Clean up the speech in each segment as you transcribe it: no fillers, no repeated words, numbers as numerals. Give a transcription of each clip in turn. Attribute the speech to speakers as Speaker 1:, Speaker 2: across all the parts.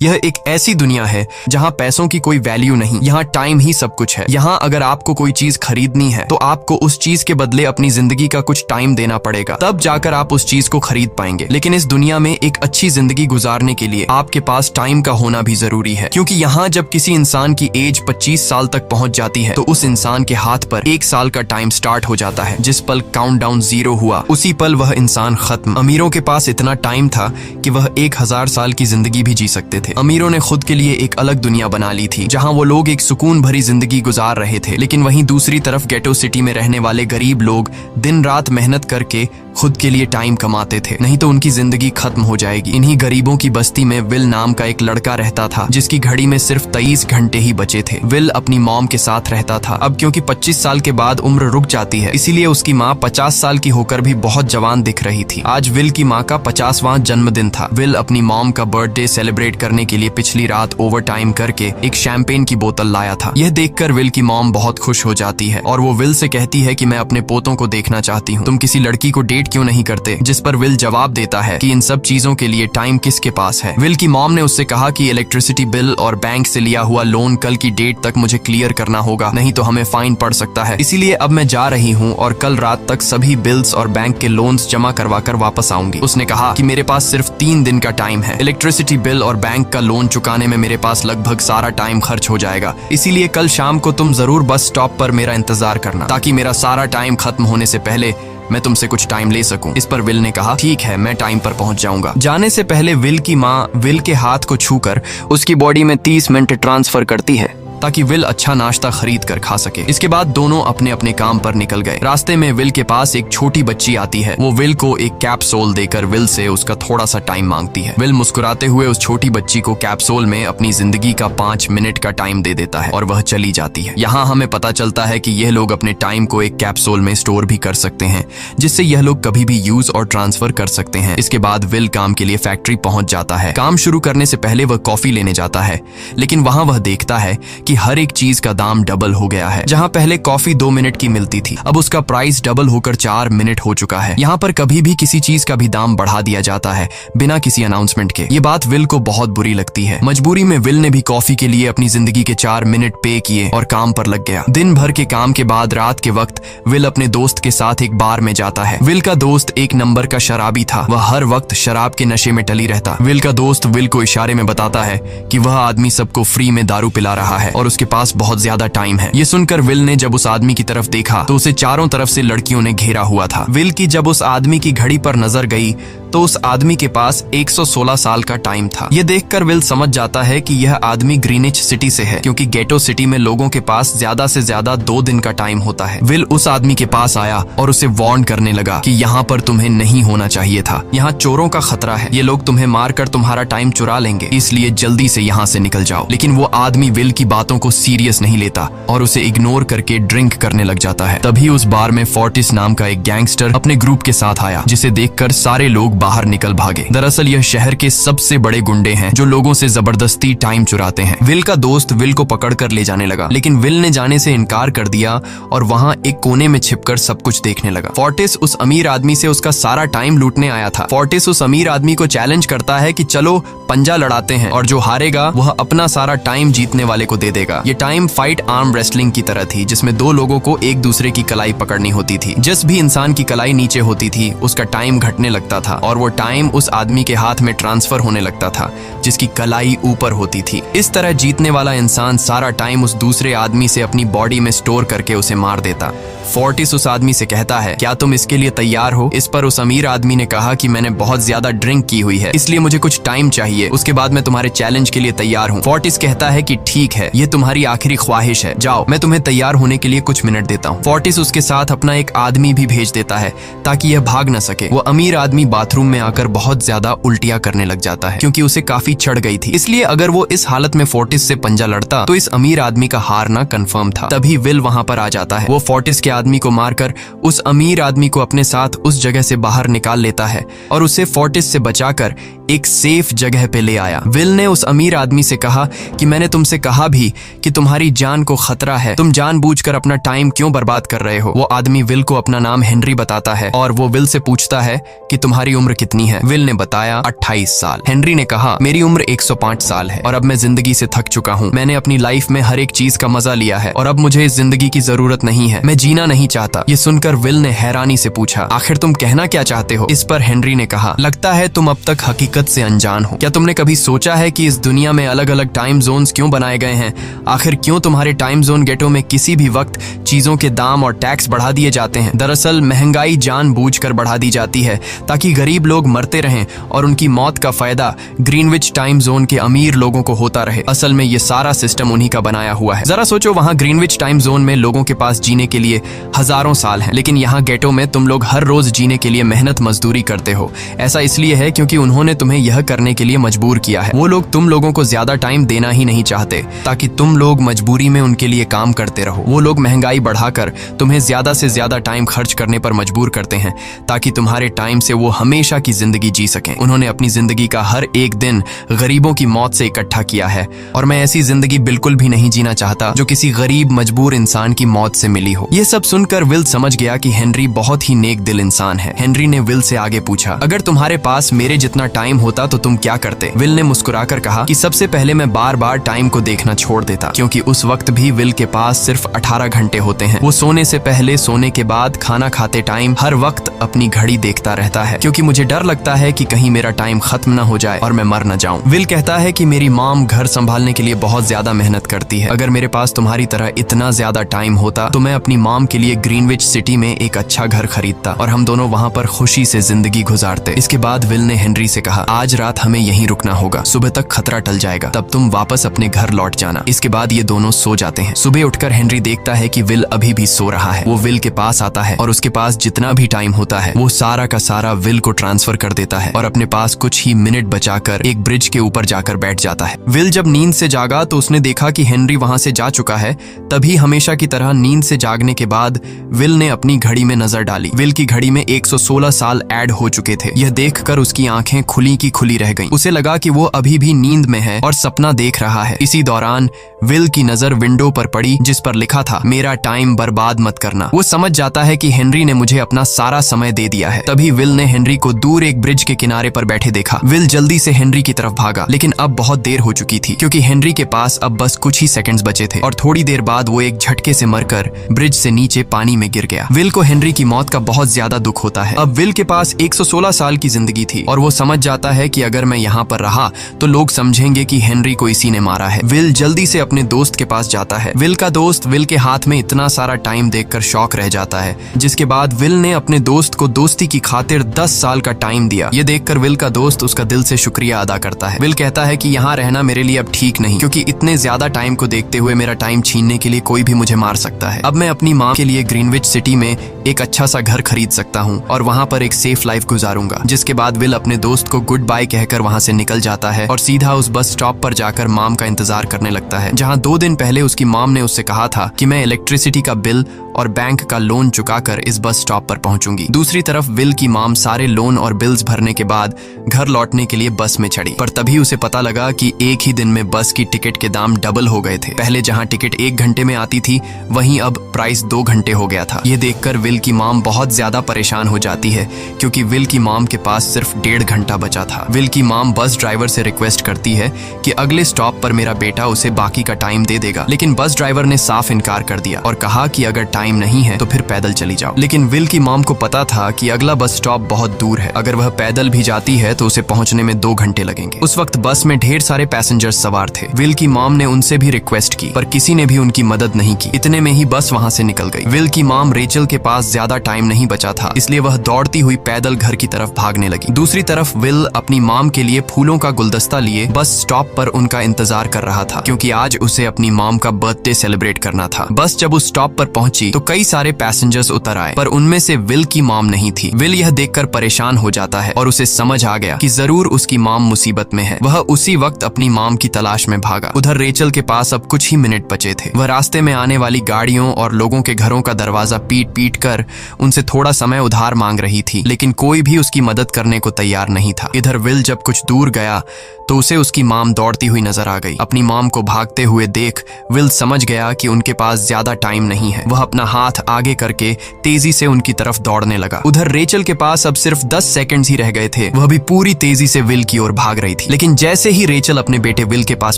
Speaker 1: यह एक ऐसी दुनिया है जहाँ पैसों की कोई वैल्यू नहीं, यहाँ टाइम ही सब कुछ है। यहाँ अगर आपको कोई चीज खरीदनी है तो आपको उस चीज के बदले अपनी जिंदगी का कुछ टाइम देना पड़ेगा, तब जाकर आप उस चीज को खरीद पाएंगे। लेकिन इस दुनिया में एक अच्छी जिंदगी गुजारने के लिए आपके पास टाइम का होना भी जरूरी है, क्योंकि यहाँ जब किसी इंसान की एज 25 साल तक पहुंच जाती है तो उस इंसान के हाथ पर 1 साल का टाइम स्टार्ट हो जाता है। जिस पल काउंटडाउन 0 हुआ उसी पल वह इंसान खत्म। अमीरों के पास इतना टाइम था कि वह 1000 साल की जिंदगी भी जी सकते थे। अमीरों ने खुद के लिए एक अलग दुनिया बना ली थी जहां वो लोग एक सुकून भरी जिंदगी गुजार रहे थे। लेकिन वहीं दूसरी तरफ गेटो सिटी में रहने वाले गरीब लोग दिन रात मेहनत करके खुद के लिए टाइम कमाते थे, नहीं तो उनकी जिंदगी खत्म हो जाएगी। इन्हीं गरीबों की बस्ती में विल नाम का एक लड़का रहता था जिसकी घड़ी में सिर्फ 23 घंटे ही बचे थे। विल अपनी मॉम के साथ रहता था। अब क्योंकि 25 साल के बाद उम्र रुक जाती है, इसीलिए उसकी माँ 50 साल की होकर भी बहुत जवान दिख रही थी। आज विल की माँ का 50वां जन्मदिन था। विल अपनी मॉम का बर्थडे सेलिब्रेट करने के लिए पिछली रात ओवर टाइम करके एक शैंपेन की बोतल लाया था। यह देखकर विल की मॉम बहुत खुश हो जाती है और वो विल से कहती है कि मैं अपने पोतों को देखना चाहती हूँ, तुम किसी लड़की को डेट क्यों नहीं करते? जिस पर विल जवाब देता है कि इन सब चीजों के लिए टाइम किसके पास है। विल की मॉम ने उससे कहा कि इलेक्ट्रिसिटी बिल और बैंक से लिया हुआ लोन कल की डेट तक मुझे क्लियर करना होगा, नहीं तो हमें फाइन पड़ सकता है। इसीलिए अब मैं जा रही हूँ और कल रात तक सभी बिल्स और बैंक के लोन्स जमा करवा कर वापस आऊंगी। उसने कहा कि मेरे पास सिर्फ 3 दिन का टाइम है। इलेक्ट्रिसिटी बिल और बैंक का लोन चुकाने में मेरे पास लगभग सारा टाइम खर्च हो जाएगा। इसीलिए कल शाम को तुम जरूर बस स्टॉप पर मेरा इंतजार करना, ताकि मेरा सारा टाइम खत्म होने से पहले मैं तुमसे कुछ टाइम ले सकूं। इस पर विल ने कहा ठीक है, मैं टाइम पर पहुंच जाऊंगा। जाने से पहले विल की माँ विल के हाथ को छूकर उसकी बॉडी में 30 मिनट ट्रांसफर करती है ताकि विल अच्छा नाश्ता खरीद कर खा सके। इसके बाद दोनों अपने अपने काम पर निकल गए। रास्ते में विल के पास एक छोटी बच्ची आती है। वो विल को एक कैप्सूल देकर विल से उसका थोड़ा सा टाइम मांगती है। विल मुस्कुराते हुए उस छोटी बच्ची को कैप्सूल में अपनी जिंदगी का 5 मिनट का टाइम दे देता है और वह चली जाती है। यहाँ हमें पता चलता है कि यह लोग अपने टाइम को एक कैप्सूल में स्टोर भी कर सकते हैं, जिससे यह लोग कभी भी यूज और ट्रांसफर कर सकते हैं। इसके बाद विल काम के लिए फैक्ट्री पहुंच जाता है। काम शुरू करने से पहले वह कॉफी लेने जाता है, लेकिन वहां वह देखता है कि हर एक चीज का दाम डबल हो गया है। जहां पहले कॉफी 2 मिनट की मिलती थी, अब उसका प्राइस डबल होकर 4 मिनट हो चुका है। यहाँ पर कभी भी किसी चीज का भी दाम बढ़ा दिया जाता है बिना किसी अनाउंसमेंट के। ये बात विल को बहुत बुरी लगती है। मजबूरी में विल ने भी कॉफी के लिए अपनी जिंदगी के 4 मिनट पे किए और काम पर लग गया। दिन भर के काम के बाद रात के वक्त विल अपने दोस्त के साथ एक बार में जाता है। विल का दोस्त 1 नंबर का शराबी था। वह हर वक्त शराब के नशे में टली रहता। विल का दोस्त विल को इशारे में बताता है कि वह आदमी सबको फ्री में दारू पिला रहा है और उसके पास बहुत ज्यादा टाइम है। ये सुनकर विल ने जब उस आदमी की तरफ देखा तो उसे चारों तरफ से लड़कियों ने घेरा हुआ था। विल की जब उस आदमी की घड़ी पर नजर गई तो उस आदमी के पास 116 साल का टाइम था। ये देखकर विल समझ जाता है कि यह आदमी ग्रीनिच सिटी से है, क्योंकि गेटो सिटी में लोगों के पास ज्यादा से ज्यादा 2 दिन का टाइम होता है। विल उस आदमी के पास आया और उसे वार्न करने लगा कि यहाँ पर तुम्हें नहीं होना चाहिए था। यहाँ चोरों का खतरा है, ये लोग तुम्हें मारकर तुम्हारा टाइम चुरा लेंगे, इसलिए जल्दी से यहाँ से निकल जाओ। लेकिन वो आदमी विल की बातों को सीरियस नहीं लेता और उसे इग्नोर करके ड्रिंक करने लग जाता है। तभी उस बार में फोर्टिस नाम का एक गैंगस्टर अपने ग्रुप के साथ आया, जिसे देखकर सारे लोग बाहर निकल भागे। दरअसल यह शहर के सबसे बड़े गुंडे हैं जो लोगों से जबरदस्ती टाइम चुराते हैं। विल का दोस्त विल को पकड़कर ले जाने लगा, लेकिन विल ने जाने से इनकार कर दिया और वहां एक कोने में छिपकर सब कुछ देखने लगा। फोर्टिस उस अमीर आदमी से उसका सारा टाइम लूटने आया था। फोर्टिस उस अमीर आदमी को चैलेंज करता है कि चलो पंजा लड़ाते हैं और जो हारेगा वह अपना सारा टाइम जीतने वाले को दे देगा। ये टाइम फाइट आर्म रेसलिंग की तरह थी, जिसमें 2 लोगों को एक दूसरे की कलाई पकड़नी होती थी। जिस भी इंसान की कलाई नीचे होती थी उसका टाइम घटने लगता था और वो टाइम उस आदमी के हाथ में ट्रांसफर होने लगता था जिसकी कलाई ऊपर होती थी। इस तरह जीतने वाला इंसान सारा टाइम उस दूसरे आदमी से अपनी बॉडी में स्टोर करके उसे मार देता। फोर्टिस उस आदमी से कहता है, क्या तुम इसके लिए तैयार हो? इस पर उस अमीर आदमी ने कहा कि मैंने बहुत ज्यादा ड्रिंक की हुई है, इसलिए मुझे कुछ टाइम चाहिए, उसके बाद मैं तुम्हारे चैलेंज के लिए तैयार हूँ। फोर्टिस कहता है कि ठीक है, ये तुम्हारी आखिरी ख्वाहिश है, जाओ, मैं तुम्हें तैयार होने के लिए कुछ मिनट देता हूँ। फोर्टिस उसके साथ अपना एक आदमी भी भेज देता है ताकि यह भाग न सके। वो अमीर आदमी बाथरूम में आकर बहुत ज्यादा उल्टियां करने लग जाता है, क्योंकि उसे काफी चढ़ गई थी। इसलिए अगर वो इस हालत में फोर्टिस से पंजा लड़ता तो इस अमीर आदमी का हारना कंफर्म था। तभी विल वहां पर आ जाता है। वो फोर्टिस के आदमी को मारकर उस अमीर आदमी को अपने साथ उस जगह से बाहर निकाल लेता है और उसे फोर्टिस से बचाकर एक सेफ जगह पे ले आया। विल ने उस अमीर आदमी से कहा कि मैंने तुमसे कहा भी कि तुम्हारी जान को खतरा है, तुम जानबूझकर अपना टाइम क्यों बर्बाद कर रहे हो। वो आदमी विल को अपना नाम हेनरी बताता है और वो विल से पूछता है कि तुम्हारी उम्र कितनी है। विल ने बताया 28 साल। हेनरी ने कहा मेरी उम्र 105 साल है और अब मैं जिंदगी से थक चुका हूँ। मैंने अपनी लाइफ में हर एक चीज का मजा लिया है और अब मुझे इस जिंदगी की जरूरत नहीं है, मैं जीना नहीं चाहता। ये सुनकर विल ने हैरानी से पूछा आखिर तुम कहना क्या चाहते हो। इस पर हेनरी ने कहा लगता है तुम अब तक हकीकत से अनजान हो। क्या तुमने कभी सोचा है कि इस दुनिया में अलग अलग टाइम जोन्स क्यों बनाए गए हैं? आखिर क्यों तुम्हारे टाइम जोन गेटो में किसी भी वक्त चीजों के दाम और टैक्स बढ़ा दिए जाते हैं? दरअसल महंगाई जानबूझकर बढ़ा दी जाती है ताकि गरीब लोग मरते रहें और उनकी मौत का फायदा ग्रीनविच टाइम जोन के अमीर लोगों को होता रहे। असल में ये सारा सिस्टम उन्हीं का बनाया हुआ है। जरा सोचो, वहाँ ग्रीनविच टाइम जोन में लोगों के पास जीने के लिए हजारों साल हैं, लेकिन यहाँ गेटो में तुम लोग हर रोज जीने के लिए मेहनत मजदूरी करते हो। ऐसा इसलिए है क्योंकि उन्होंने तुम्हें यह करने के लिए मजबूर किया है। वो लोग तुम लोगों को ज्यादा टाइम देना ही नहीं चाहते ताकि तुम लोग मजबूरी में उनके लिए काम करते रहो। वो लोग महंगाई बढ़ाकर तुम्हें ज्यादा से ज्यादा टाइम खर्च करने पर मजबूर करते हैं ताकि तुम्हारे टाइम से वो हमेशा की जिंदगी जी सकें। उन्होंने अपनी जिंदगी का हर एक दिन गरीबों की मौत से इकट्ठा किया है और मैं ऐसी जिंदगी बिल्कुल भी नहीं जीना चाहता जो किसी गरीब मजबूर इंसान की मौत से मिली हो। ये सब सुनकर विल समझ गया कि हेनरी बहुत ही नेक दिल इंसान है। हेनरी ने विल से आगे पूछा अगर तुम्हारे पास मेरे जितना टाइम होता तो तुम क्या करते? विल ने मुस्कुराकर कहा कि सबसे पहले मैं बार बार टाइम को देखना छोड़ देता, क्योंकि उस वक्त भी विल के पास सिर्फ 18 घंटे होते हैं। वो सोने से पहले, सोने के बाद, खाना खाते टाइम हर वक्त अपनी घड़ी देखता रहता है क्योंकि मुझे डर लगता है कि कहीं मेरा टाइम खत्म ना हो जाए और मैं मर न जाऊं। विल कहता है कि मेरी मॉम घर संभालने के लिए बहुत ज्यादा मेहनत करती है। अगर मेरे पास तुम्हारी तरह इतना ज्यादा टाइम होता तो मैं अपनी मॉम के लिए ग्रीनविच सिटी में एक अच्छा घर खरीदता और हम दोनों वहाँ पर खुशी से जिंदगी गुजारते। इसके बाद विल ने हेनरी से कहा आज रात हमें यहीं रुकना होगा, सुबह तक खतरा टल जाएगा, तब तुम वापस अपने घर लौट जाना। इसके बाद ये दोनों सो जाते हैं। सुबह उठकर हेनरी देखता है कि विल अभी भी सो रहा है। वो विल के पास आता है और उसके पास जितना भी टाइम होता है वो सारा का सारा विल को ट्रांसफर कर देता है और अपने पास कुछ ही मिनट बचाकर एक ब्रिज के ऊपर जाकर बैठ जाता है। विल जब नींद से जागा तो उसने देखा कि हेनरी वहां से जा चुका है। तभी हमेशा की तरह नींद से जागने के बाद विल ने अपनी घड़ी में नजर डाली। विल की घड़ी में 116 साल ऐड हो चुके थे। यह देखकर उसकी आंखें खुली की खुली रह गईं। उसे लगा कि वो अभी भी नींद में है और सपना देख रहा है। इसी दौरान विल की नजर विंडो पर पड़ी जिस पर लिखा था मेरा टाइम बर्बाद मत करना। वो समझ जाता है कि हेनरी ने मुझे अपना सारा समय दे दिया है। तभी विल ने हेनरी को दूर एक ब्रिज के किनारे पर बैठे देखा। विल जल्दी से हेनरी की तरफ भागा, लेकिन अब बहुत देर हो चुकी थी क्योंकि हेनरी के पास अब बस कुछ ही सेकंड्स बचे थे और थोड़ी देर बाद वो एक झटके से मरकर ब्रिज से नीचे पानी में गिर गया। विल को हेनरी की मौत का बहुत ज्यादा दुख होता है। अब विल के पास 116 साल की जिंदगी थी और वो समझ जाता है कि अगर मैं यहाँ पर रहा तो लोग समझेंगे कि हेनरी को इसी ने मारा है। विल जल्दी से अपने दोस्त के पास जाता है। विल का दोस्त विल के हाथ में इतना सारा टाइम देखकर शॉक रह जाता है, जिसके बाद विल ने अपने दोस्त को दोस्ती की खातिर 10 साल का टाइम दिया। ये देखकर विल का दोस्त उसका दिल से शुक्रिया अदा करता है। विल कहता है कि यहाँ रहना मेरे लिए अब ठीक नहीं, क्योंकि इतने ज्यादा टाइम को देखते हुए मेरा टाइम छीनने के लिए कोई भी मुझे मार सकता है। अब मैं अपनी माँ के लिए ग्रीनविच सिटी में एक अच्छा सा घर खरीद सकता हूँ और वहाँ पर एक सेफ लाइफ गुजारूंगा। जिसके बाद विल अपने दोस्त को गुड बाय कहकर वहाँ से निकल जाता है और सीधा उस बस स्टॉप पर जाकर मॉम का इंतजार करने लगता है, जहाँ 2 दिन पहले उसकी मॉम ने उससे कहा था कि मैं इलेक्ट्रिसिटी का बिल और बैंक का लोन चुकाकर इस बस स्टॉप पर पहुंचूंगी। दूसरी तरफ विल की मॉम सारे लोन और बिल्स भरने के बाद घर लौटने के लिए बस में चढ़ी, पर तभी उसे पता लगा कि एक ही दिन में बस की टिकट के दाम डबल हो गए थे। पहले जहां टिकट 1 घंटे में आती थी वहीं अब प्राइस 2 घंटे हो गया था। ये देखकर विल की मॉम बहुत ज्यादा परेशान हो जाती है क्योंकि विल की मॉम के पास सिर्फ 1.5 घंटा बचा था। विल की मॉम बस ड्राइवर से रिक्वेस्ट करती है कि अगले स्टॉप पर मेरा बेटा उसे बाकी का टाइम दे देगा, लेकिन बस ड्राइवर ने साफ इनकार कर दिया और कहा कि अगर टाइम नहीं है तो फिर पैदल चली जाओ। लेकिन विल की मॉम को पता था कि अगला बस स्टॉप बहुत दूर है, अगर वह पैदल भी जाती है तो उसे पहुंचने में 2 घंटे लगेंगे। उस वक्त बस में ढेर सारे पैसेंजर्स सवार थे। विल की मॉम ने उनसे भी रिक्वेस्ट की पर किसी ने भी उनकी मदद नहीं की। इतने में ही बस वहां से निकल गई। विल की मॉम रेचल के पास ज्यादा टाइम नहीं बचा था, इसलिए वह दौड़ती हुई पैदल घर की तरफ भागने लगी। दूसरी तरफ विल अपनी मॉम के लिए फूलों का गुलदस्ता लिए बस स्टॉप पर उनका इंतजार कर रहा था, क्योंकि आज उसे अपनी मॉम का बर्थडे सेलिब्रेट करना था। बस जब उस स्टॉप पर पहुंची तो कई सारे पैसेंजर्स उतर आए, पर उनमें से विल की मॉम नहीं थी। विल यह देखकर परेशान हो जाता है और उसे समझ आ गया कि जरूर उसकी मॉम मुसीबत में है। वह उसी वक्त अपनी मॉम की तलाश में भागा। उधर रेचल के पास अब कुछ ही मिनट बचे थे। वह रास्ते में आने वाली गाड़ियों और लोगों के घरों का दरवाजा पीट पीट कर उनसे थोड़ा समय उधार मांग रही थी, लेकिन कोई भी उसकी मदद करने को तैयार नहीं था। इधर विल जब कुछ दूर गया तो उसे उसकी मॉम दौड़ती हुई नजर आ गई। अपनी मॉम को भागते हुए देख विल समझ गया कि उनके पास ज्यादा टाइम नहीं है। वह अपना हाथ आगे करके तेजी से उनकी तरफ दौड़ने लगा। उधर रेचल के पास अब सिर्फ 10 सेकंड्स ही रह गए थे। वह भी पूरी तेजी से विल की ओर भाग रही थी, लेकिन जैसे ही रेचल अपने बेटे विल के पास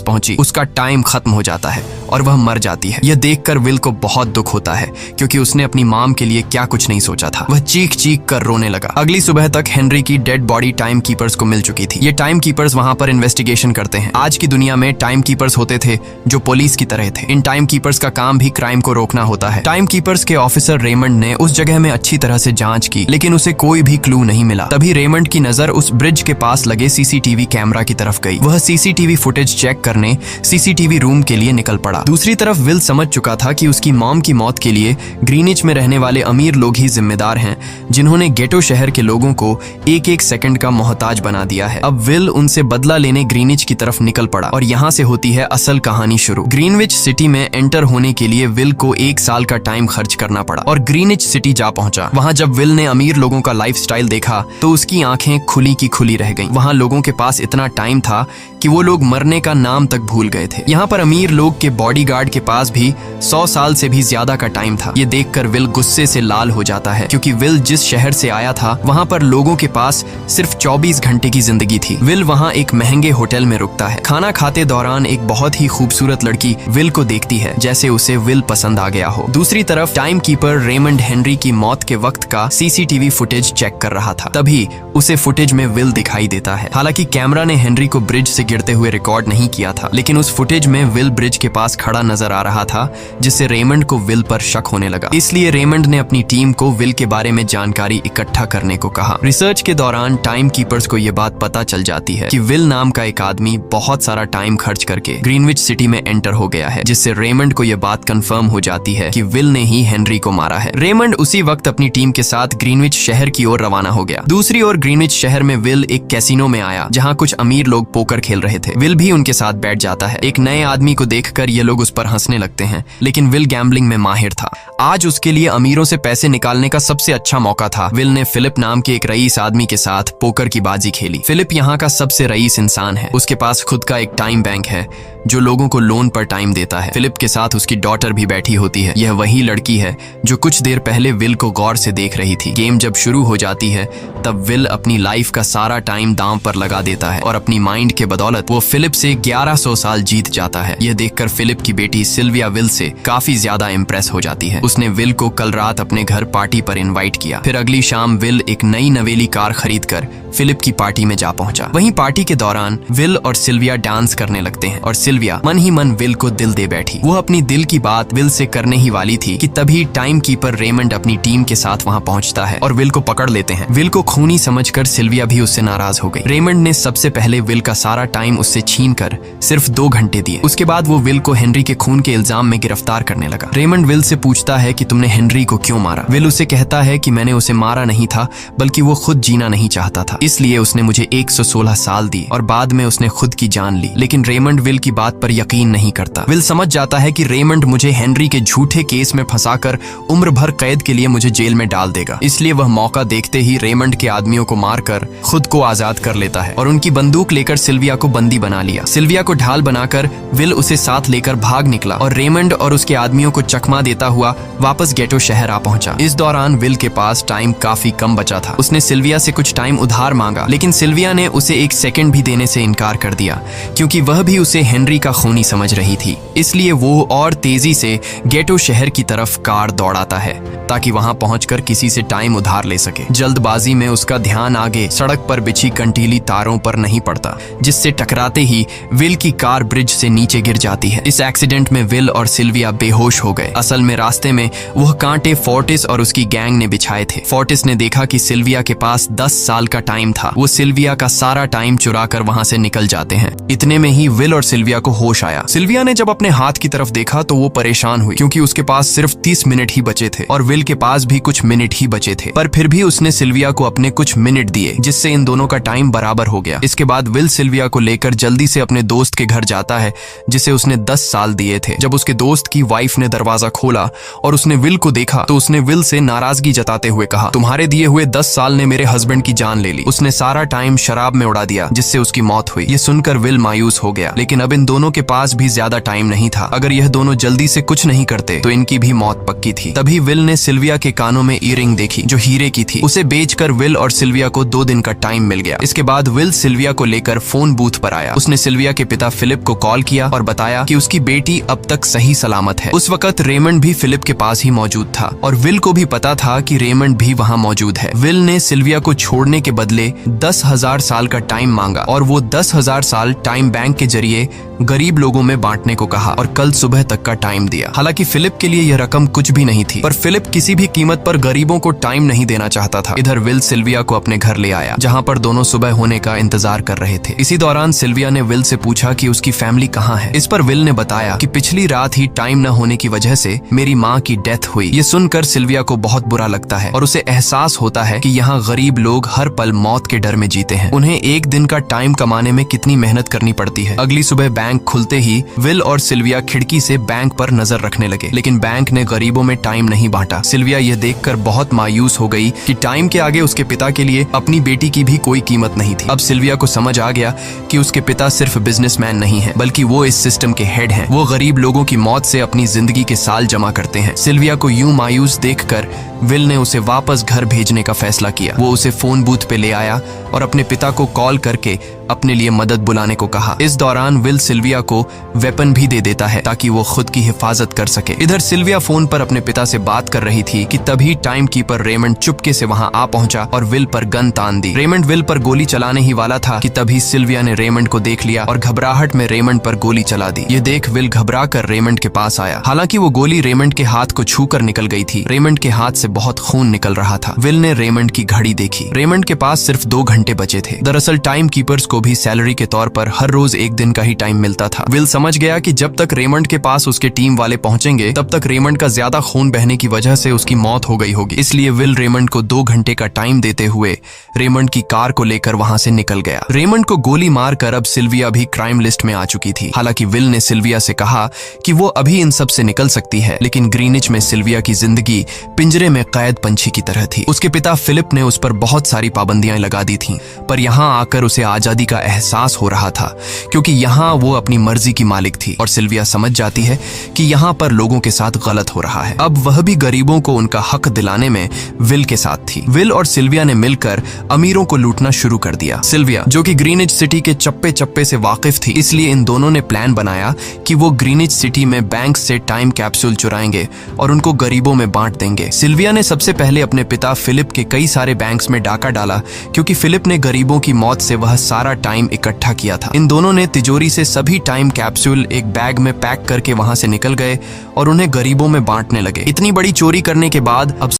Speaker 1: पहुंची, उसका टाइम खत्म हो जाता है और वह मर जाती है। यह देखकर विल को बहुत दुख होता है, क्योंकि उसने अपनी मॉम के लिए क्या कुछ नहीं सोचा था। वह चीख चीख कर रोने लगा। अगली सुबह तक हेनरी की डेड बॉडी टाइम कीपर्स को मिल चुकी थी। ये टाइम कीपर्स वहां पर इन्वेस्टिगेशन करते हैं। आज की दुनिया में टाइम कीपर्स होते थे जो पुलिस की तरह थे। इन टाइम कीपर्स का काम भी क्राइम को रोकना होता है। टाइम कीपर्स के ऑफिसर रेमंड ने उस जगह में अच्छी तरह से जांच की, लेकिन उसे कोई भी क्लू नहीं मिला। तभी रेमंड की नजर उस ब्रिज के पास लगे सीसीटीवी कैमरा की तरफ गई। वह सीसीटीवी फुटेज चेक करने सीसीटीवी रूम के लिए निकल पड़ा। दूसरी तरफ विल समझ चुका था कि उसकी मॉम की मौत के लिए ग्रीनिच में रहने वाले अमीर लोग ही जिम्मेदार हैं, जिन्होंने गेटो शहर के लोगों को एक एक सेकंड का मोहताज बना दिया है। अब विल उनसे बदला लेने ग्रीनिच की तरफ निकल पड़ा और यहाँ से होती है असल कहानी शुरू। ग्रीनविच सिटी में एंटर होने के लिए विल को 1 साल का टाइम खर्च करना पड़ा और ग्रीनिच सिटी जा पहुंचा। वहाँ जब विल ने अमीर लोगों का लाइफस्टाइल देखा तो उसकी आंखें खुली की खुली रह गईं। वहाँ लोगों के पास इतना टाइम था कि वो लोग मरने का नाम तक भूल गए थे। यहाँ पर अमीर लोग के बॉडीगार्ड के पास भी 100 साल से भी ज्यादा का टाइम था। ये देखकर विल गुस्से से लाल हो जाता है, क्योंकि विल जिस शहर से आया था वहाँ पर लोगों के पास सिर्फ 24 घंटे की जिंदगी थी। विल वहाँ एक महंगे होटल में रुकता है। खाना खाते दौरान एक बहुत ही खूबसूरत लड़की विल को देखती है, जैसे उसे विल पसंद आ गया हो। दूसरी तरफ टाइम कीपर रेमंड हेनरी की मौत के वक्त का सीसीटीवी फुटेज चेक कर रहा था। तभी उसे फुटेज में विल दिखाई देता है। हालांकि कैमरा ने हेनरी को ब्रिज से गिरते हुए रिकॉर्ड नहीं किया था, लेकिन उस फुटेज में विल ब्रिज के पास खड़ा नजर आ रहा था, जिससे रेमंड को विल पर शक होने लगा। इसलिए रेमंड ने अपनी टीम को विल के बारे में जानकारी इकट्ठा करने को कहा। रिसर्च के दौरान टाइम कीपर्स को यह बात पता चल जाती है कि विल नाम का एक आदमी बहुत सारा टाइम खर्च करके ग्रीनविच सिटी में एंटर हो गया है, जिससे रेमंड को यह बात कंफर्म हो जाती है कि विल ने ही हेनरी को मारा है। रेमंड उसी वक्त अपनी टीम के साथ ग्रीनविच शहर की ओर रवाना हो गया। दूसरी ओर ग्रीनविच शहर में विल एक कैसीनो में आया, जहाँ कुछ अमीर लोग पोकर खेल रहे थे। विल भी उनके साथ बैठ जाता है। एक नए आदमी को देखकर ये लोग उस पर हंसने लगते हैं, लेकिन विल गैम्बलिंग में माहिर था। आज उसके लिए अमीरों से पैसे निकालने का सबसे अच्छा मौका था। विल ने फिलिप नाम के एक रईस आदमी के साथ पोकर की बाजी खेली। फिलिप यहाँ का सबसे रईस इंसान है। उसके पास खुद का एक टाइम बैंक है जो लोगों को लोन पर टाइम देता है। फिलिप के साथ उसकी डॉटर भी बैठी होती है। यह वही लड़की है जो कुछ देर पहले विल को गौर से देख रही थी। गेम जब शुरू हो जाती है तब विल अपनी लाइफ का सारा टाइम दांव पर लगा देता है और अपनी माइंड के बदौलत वो फिलिप से 1100 साल जीत जाता है। यह देखकर फिलिप की बेटी सिल्विया विल से काफी ज्यादा इम्प्रेस हो जाती है। उसने विल को कल रात अपने घर पार्टी पर इनवाइट किया। फिर अगली शाम विल एक नई नवेली कार खरीदकर फिलिप की पार्टी में जा पहुंचा। वहीं पार्टी के दौरान विल और सिल्विया डांस करने लगते हैं और सिल्विया मन ही मन विल को दिल दे बैठी। वो अपनी दिल की बात विल से करने ही वाली थी कि तभी टाइम कीपर रेमंड अपनी टीम के साथ वहां पहुंचता है और विल को पकड़ लेते हैं। विल को खूनी समझकर सिल्विया भी उससे नाराज हो गई। रेमंड ने सबसे पहले विल का सारा टाइम उससे छीनकर सिर्फ 2 घंटे दिए। उसके बाद वो विल को हेनरी के खून के इल्जाम में गिरफ्तार करने लगा। रेमंड विल से पूछता है कि तुमने हेनरी को क्यों मारा। विल उसे कहता है कि मैंने उसे मारा नहीं था, बल्कि वो खुद जीना नहीं चाहता था, इसलिए उसने मुझे 116 साल दिए और बाद में उसने खुद की जान ली। लेकिन रेमंड विल की बात पर यकीन नहीं करता। विल समझ जाता है कि रेमंड मुझे हेनरी के झूठे केस में फंसाकर उम्र भर कैद के लिए मुझे जेल में डाल देगा, इसलिए वह मौका देखते ही रेमंड के आदमियों को मारकर खुद को आजाद कर लेता है और उनकी बंदूक लेकर सिल्विया को बंदी बना लिया। सिल्विया को ढाल बनाकर विल उसे साथ लेकर भाग निकला और रेमंड और उसके आदमियों को चकमा देता हुआ वापस गेटो शहर आ पहुंचा। इस दौरान विल के पास टाइम काफी कम बचा था। उसने सिल्विया से कुछ टाइम उधार मांगा, लेकिन सिल्विया ने उसे 1 सेकंड भी देने से इनकार कर दिया, क्योंकि वह भी उसे हेनरी का खूनी समझ रही थी। इसलिए वो और तेजी से गेटो शहर की तरफ कार दौड़ाता है ताकि वहां पहुंचकर किसी से टाइम उधार ले सके। जल्दबाजी में उसका ध्यान आगे सड़क पर बिछी कंटीली तारों पर नहीं पड़ता, जिससे टकराते ही विल की कार ब्रिज से नीचे गिर जाती है। इस एक्सीडेंट में विल और सिल्विया बेहोश हो गए। असल में रास्ते में वह कांटे फोर्टिस और उसकी गैंग ने बिछाए थे। फोर्टिस ने देखा कि सिल्विया के पास 10 साल का टाइम था। वो सिल्विया का सारा टाइम चुरा कर वहां से निकल जाते हैं। इतने में ही विल और सिल्विया को होश आया। सिल्विया ने जब अपने हाथ की तरफ देखा तो वो परेशान हुई, क्योंकि उसके पास सिर्फ 30 मिनट ही बचे थे और विल के पास भी कुछ मिनट ही बचे थे। पर फिर भी उसने सिल्विया को अपने कुछ मिनट दिए, जिससे इन दोनों का टाइम बराबर हो गया। इसके बाद विल सिल्विया को लेकर जल्दी से अपने दोस्त के घर जाता है, जिसे उसने 10 साल दिए थे। जब उसके दोस्त की वाइफ ने दरवाजा खोला और उसने विल को देखा तो उसने विल से नाराजगी जताते हुए कहा, तुम्हारे दिए हुए 10 साल ने मेरे हस्बैंड की जान ले ली। उसने सारा टाइम शराब में उड़ा दिया, जिससे उसकी मौत हुई। ये सुनकर विल मायूस हो गया, लेकिन अब इन दोनों के पास भी ज्यादा टाइम नहीं था। अगर यह दोनों जल्दी से कुछ नहीं करते तो इनकी भी मौत पक्की थी। तभी विल ने सिल्विया के कानों में ईयरिंग देखी, जो हीरे की थी। उसे बेचकर विल और सिल्विया को 2 दिन का टाइम मिल गया। इसके बाद विल सिल्विया को लेकर फोन बूथ पर आया। उसने सिल्विया के पिता फिलिप को कॉल किया और बताया कि उसकी बेटी अब तक सही सलामत है। उस वक्त रेमंड भी फिलिप के पास ही मौजूद था और विल को भी पता था कि रेमंड भी वहाँ मौजूद है। विल ने सिल्विया को छोड़ने के बदले 10,000 साल का टाइम मांगा और वो 10,000 साल टाइम बैंक के जरिए गरीब लोगों में बांटने को कहा और कल सुबह तक का टाइम दिया। हालांकि फिलिप के लिए यह रकम कुछ भी नहीं थी, पर फिलिप किसी भी कीमत पर गरीबों को टाइम नहीं देना चाहता था। इधर विल सिल्विया को अपने घर ले आया, जहाँ पर दोनों सुबह होने का इंतजार कर रहे थे। इसी दौरान सिल्विया ने विल से पूछा कि उसकी फैमिली कहाँ है। इस पर विल ने बताया कि पिछली रात ही टाइम न होने की वजह से मेरी माँ की डेथ हुई। ये सुनकर सिल्विया को बहुत बुरा लगता है और उसे एहसास होता है कि यहाँ गरीब लोग हर पल मौत के डर में जीते हैं। उन्हें एक दिन का टाइम कमाने में कितनी मेहनत करनी पड़ती है। अगली सुबह बैंक खुलते ही विल और सिल्विया खिड़की से बैंक पर नजर रखने लगे, लेकिन बैंक ने गरीबों में टाइम नहीं बांटा। सिल्विया यह देखकर बहुत मायूस हो गई कि टाइम के आगे उसके पिता के लिए अपनी बेटी की भी कोई कीमत नहीं थी। अब सिल्विया को समझ आ गया कि उसके पिता सिर्फ बिजनेसमैन नहीं है, बल्कि वो इस सिस्टम के हेड हैं। वो गरीब लोगों की मौत से अपनी जिंदगी के साल जमा करते हैं। सिल्विया को यूं मायूस देखकर विल ने उसे वापस घर भेजने का फैसला किया। वो उसे फोन बूथ पे ले आया और अपने पिता को कॉल करके अपने लिए मदद बुलाने को कहा। इस दौरान विल सिल्विया को वेपन भी दे देता है ताकि वो खुद की हिफाजत कर सके। इधर सिल्विया फोन पर अपने पिता से बात कर रही थी कि तभी टाइम कीपर रेमंड चुपके से वहां आ पहुंचा और विल पर गन तान दी। रेमंड विल पर गोली चलाने ही वाला था कि तभी सिल्विया ने रेमंड को देख लिया और घबराहट में रेमंड पर गोली चला दी। ये देख विल घबरा कर रेमंड के पास आया। हालांकि वो गोली रेमंड के हाथ को छू कर निकल गई थी। रेमंड के हाथ से बहुत खून निकल रहा था। विल ने रेमंड की घड़ी देखी। रेमंड के पास सिर्फ 2 घंटे बचे थे। दरअसल टाइम कीपर्स को भी सैलरी के तौर पर हर रोज 1 दिन का ही टाइम मिलता था। विल समझ गया कि जब तक रेमंड के पास उसके टीम वाले पहुंचेंगे तब तक रेमंड का ज्यादा खून बहने की वजह से उसकी मौत हो गई होगी। इसलिए विल रेमंड को 2 घंटे का टाइम देते हुए रेमंड की कार को लेकर वहां से निकल गया। रेमंड को गोली मारकर अब सिल्विया भी क्राइम लिस्ट में आ चुकी थी। हालांकि विल ने सिल्विया से कहा कि वो अभी इन सब से निकल सकती है, लेकिन ग्रीनिच में सिल्विया की जिंदगी पिंजरे में कैद पंछी की तरह थी। उसके पिता फिलिप ने उस पर बहुत सारी पाबंदियां लगा दी थीं, पर यहाँ आकर उसे आजादी का एहसास हो रहा था, क्योंकि यहाँ वो अपनी मर्जी की मालिक थी और सिल्विया समझ जाती है कि यहाँ पर लोगों के साथ गलत हो रहा है। अब वह भी गरीबों को उनका हक दिलाने में विल के साथ थी। विल और सिल्विया ने मिलकर अमीरों को लूटना शुरू कर दिया। सिल्विया, जो कि ग्रीनिच सिटी के चप्पे चप्पे से वाकिफ थी, इसलिए इन दोनों ने प्लान बनाया कि वो ग्रीनिच सिटी में बैंक से टाइम कैप्सूल चुराएंगे और उनको गरीबों में बांट देंगे। सिल्विया ने सबसे पहले अपने पिता फिलिप के कई सारे बैंक्स में डाका डाला, क्योंकि फिलिप ने गरीबों की मौत से वह सारा टाइम इकट्ठा किया था। इन दोनों ने तिजोरी से सभी टाइम कैप्सूल एक बैग में पैक करके वहां से निकल गए और उन्हें गरीबों में बांटने लगे। इतनी बड़ी चोरी करने के बाद अब